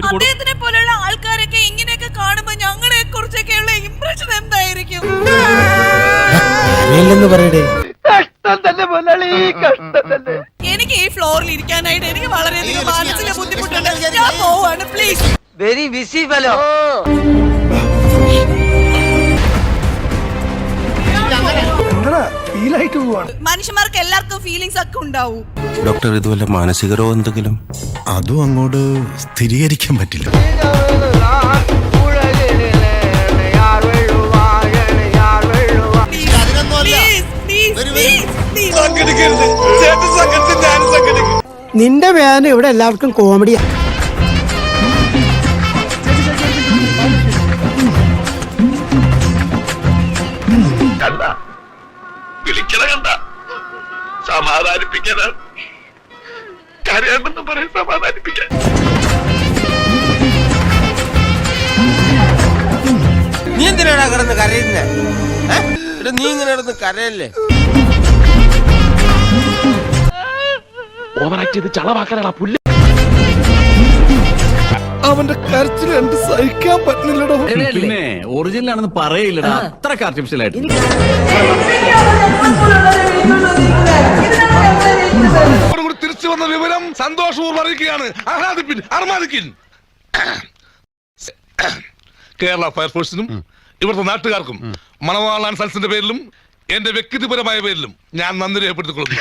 അദ്ദേഹത്തിനെ പോലെയുള്ള ആൾക്കാരൊക്കെ ഇങ്ങനെയൊക്കെ കാണുമ്പോ ഞങ്ങളെ കുറിച്ചൊക്കെയുള്ള ഇംപ്രഷൻ എന്തായിരിക്കും? എനിക്ക് ഈ ഫ്ലോറിൽ ഇരിക്കാനായിട്ട് എനിക്ക് വളരെയധികം മാനസിക ബുദ്ധിമുട്ടുണ്ട്. ഞാൻ പോവാണ്, പ്ലീസ്. Very busy fellow. മനുഷ്യന്മാർക്ക് എല്ലാവർക്കും ഫീലിങ്സ് ഒക്കെ ഉണ്ടാവും. ഡോക്ടർ, ഇതുവല്ല മാനസിക രോഗം എന്തെങ്കിലും? അതും അങ്ങോട്ട് സ്ഥിരീകരിക്കാൻ പറ്റില്ല. നിന്റെ വേദന ഇവിടെ എല്ലാവർക്കും കോമഡിയാ. സമാധാനിപ്പിക്കാനാണ്, കരയാണെന്ന് പറയാൻ സമാധാനിപ്പിക്കാൻ. നീ എന്തിനാണ് കിടന്ന് കരയുന്നേ? നീ ഇങ്ങനെ കിടന്ന് കരയല്ലേ? ഓവറാക്ട് ചെയ്ത് ചളവാക്കാനാ പുല്ല്. അവന്റെ കരച്ചിൽ എന്ത് സഹിക്കാൻ പറ്റുന്നില്ലടോ. പിന്നെ ഒറിജിനൽ ആണെന്ന് പറയില്ലടാ, അത്രക്ക് ആർട്ടിഫിഷ്യൽ ആയിട്ട്. തിരിച്ചു വന്ന വിവരം സന്തോഷപൂർവ്വം അറിയിക്കുകയാണ്. ആഹ്ലാദിപ്പിൻ, അർമാദിക്കിൻ. കേരള ഫയർഫോഴ്സിനും ഇവിടുത്തെ നാട്ടുകാർക്കും മണവാളാൻ സൽസിന്റെ പേരിലും എന്റെ വ്യക്തിപരമായ പേരിലും ഞാൻ നന്ദി രേഖപ്പെടുത്തിക്കൊള്ളുന്നു.